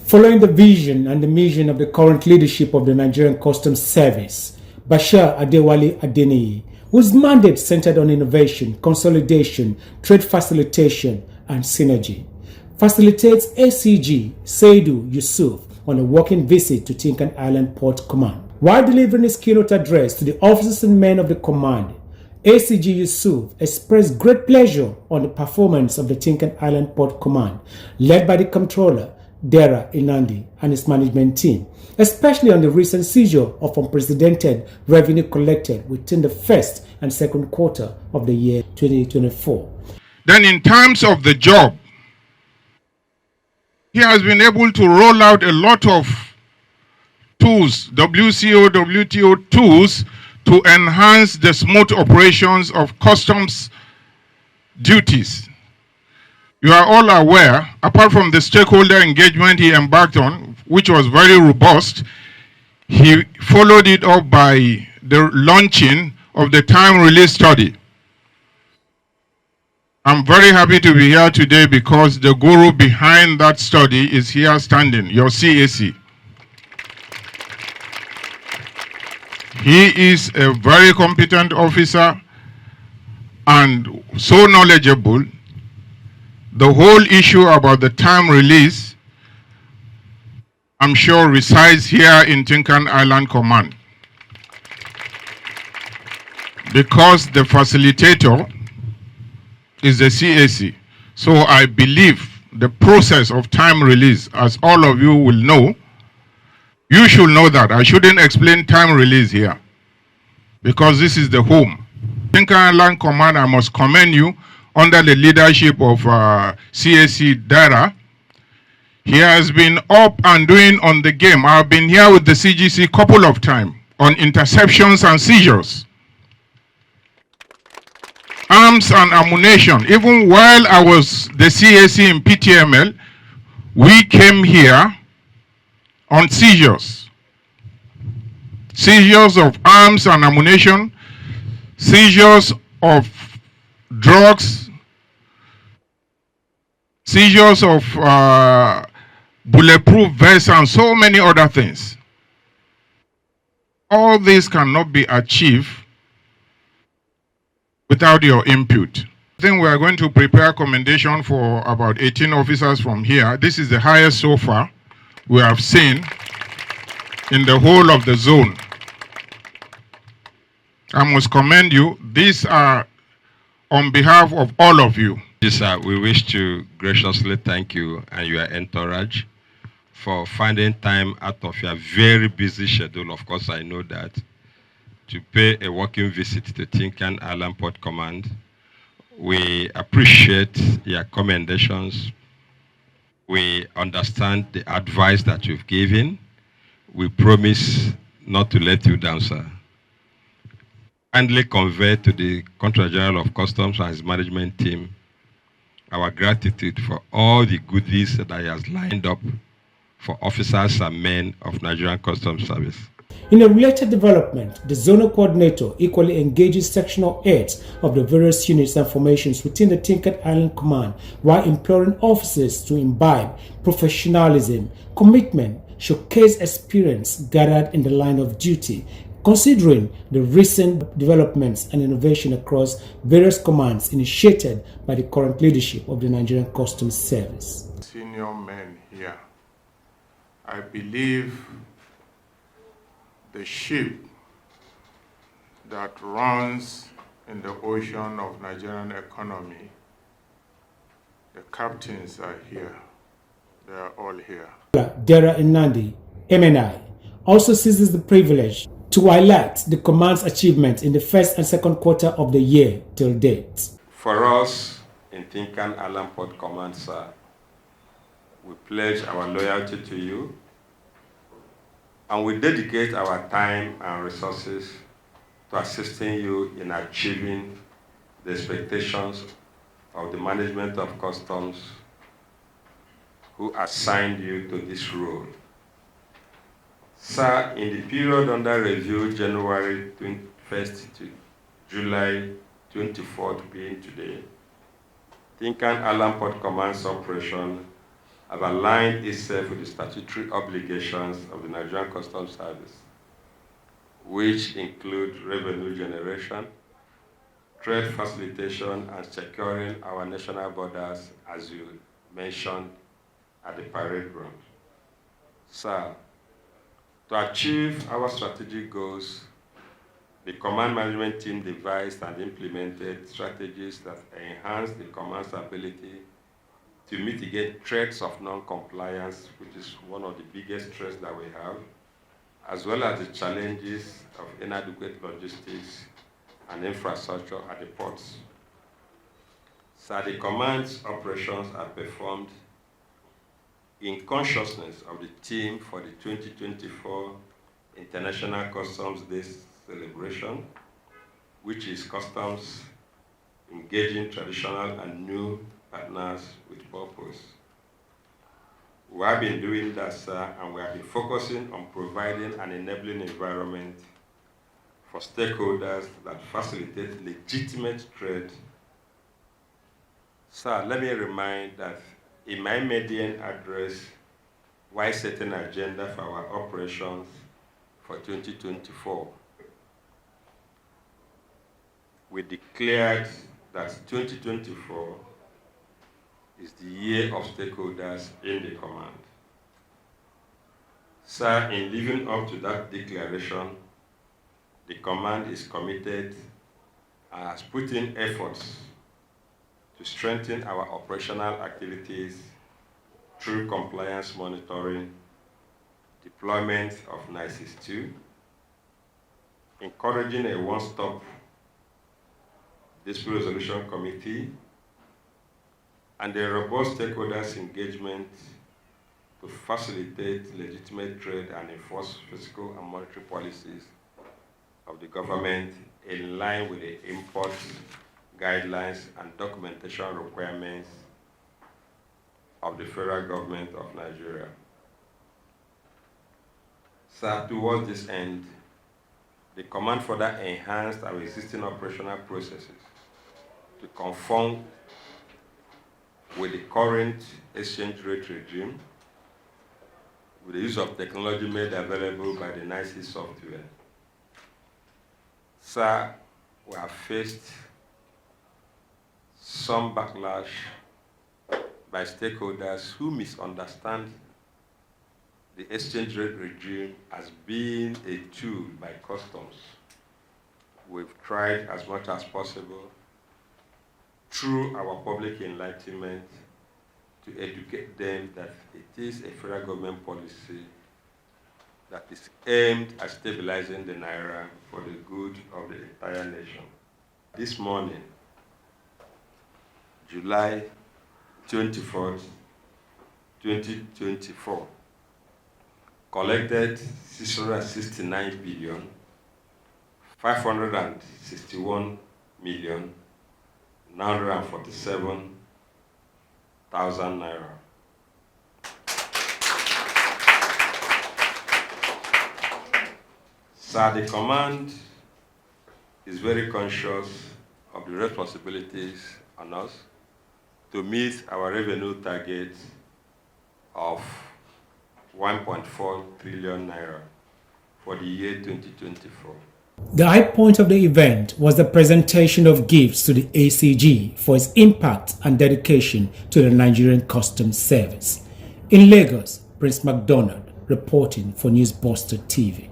Following the vision and the mission of the current leadership of the Nigerian Customs Service, Bashir Adewale Adeniyi, whose mandate centered on innovation, consolidation, trade facilitation, and synergy, facilitates ACG Saidu Yusuf on a working visit to Tincan Island Port Command. While delivering his keynote address to the officers and men of the command, ACG Yusuf expressed great pleasure on the performance of the Tincan Island Port Command, led by the Comptroller, Dera Inandi, and his management team, especially on the recent seizure of unprecedented revenue collected within the first and second quarter of the year 2024. Then in terms of the job, he has been able to roll out a lot of tools, WCO, WTO tools, to enhance the smooth operations of customs duties. You are all aware, apart from the stakeholder engagement he embarked on, which was very robust, he followed it up by the launching of the time release study. I'm very happy to be here today because the guru behind that study is here standing, your CAC. He is a very competent officer and so knowledgeable. The whole issue about the time release, I'm sure, resides here in Tincan Island Command, because the facilitator is the CAC. So I believe the process of time release, as all of you will know, you should know that. I shouldn't explain time release here, because this is the home. Tincan Island Command, I must commend you under the leadership of CAC Dara. He has been up and doing on the game. I've been here with the CGC a couple of times on interceptions and seizures. Arms and ammunition. Even while I was the CAC in PTML, we came here on seizures. Seizures of arms and ammunition, seizures of drugs, seizures of bulletproof vests, and so many other things. All this cannot be achieved without your input. I think we are going to prepare commendation for about 18 officers from here. This is the highest so far we have seen in the whole of the zone. I must commend you. These are on behalf of all of you. Yes, sir. We wish to graciously thank you and your entourage for finding time out of your very busy schedule. Of course, I know that, to pay a working visit to Tincan Island Port Command. We appreciate your commendations. We understand the advice that you've given. We promise not to let you down, sir. Kindly convey to the Comptroller General of Customs and his management team our gratitude for all the goodies that he has lined up for officers and men of Nigerian Customs Service. In a related development, the zonal coordinator equally engages sectional heads of the various units and formations within the Tincan Island Command while imploring officers to imbibe professionalism, commitment, showcase experience gathered in the line of duty, considering the recent developments and innovation across various commands initiated by the current leadership of the Nigerian Customs Service. Senior men here, I believe the ship that runs in the ocean of Nigerian economy, the captains are here. They are all here. Dera Inandi, MNI, also seizes the privilege to highlight the command's achievements in the first and second quarter of the year till date. For us in Tincan Island Port Command, sir, we pledge our loyalty to you, and we dedicate our time and resources to assisting you in achieving the expectations of the management of customs who assigned you to this role. Sir, in the period under review, January 21st to July 24th being today, Tincan Island Port Command's operation have aligned itself with the statutory obligations of the Nigerian Customs Service, which include revenue generation, trade facilitation, and securing our national borders, as you mentioned at the parade ground. Sir, to achieve our strategic goals, the command management team devised and implemented strategies that enhance the command's ability to mitigate threats of non-compliance, which is one of the biggest threats that we have, as well as the challenges of inadequate logistics and infrastructure at the ports. So the command's operations are performed in consciousness of the theme for the 2024 International Customs Day celebration, which is customs engaging traditional and new partners with purpose. We have been doing that, sir, and we have been focusing on providing an enabling environment for stakeholders that facilitate legitimate trade. Sir, let me remind that in my maiden address, while setting an agenda for our operations for 2024, we declared that 2024 is the year of stakeholders in the command. Sir, in living up to that declaration, the command is committed and has put in efforts to strengthen our operational activities through compliance monitoring, deployment of NICES 2, encouraging a one-stop dispute resolution committee, and a robust stakeholders engagement to facilitate legitimate trade and enforce fiscal and monetary policies of the government in line with the import guidelines and documentation requirements of the federal government of Nigeria. So towards this end, the command further enhanced our existing operational processes to conform with the current exchange rate regime, with the use of technology made available by the NICES software. Sir, we have faced some backlash by stakeholders who misunderstand the exchange rate regime as being a tool by customs. We've tried as much as possible through our public enlightenment to educate them that it is a federal government policy that is aimed at stabilizing the Naira for the good of the entire nation. This morning, July 24th, 2024, collected 669 billion, 561 million, 947,000 naira. Sir, the command is very conscious of the responsibilities on us to meet our revenue target of 1.4 trillion naira for the year 2024. The high point of the event was the presentation of gifts to the ACG for its impact and dedication to the Nigerian Customs Service. In Lagos, Prince McDonald reporting for Newsbuster TV.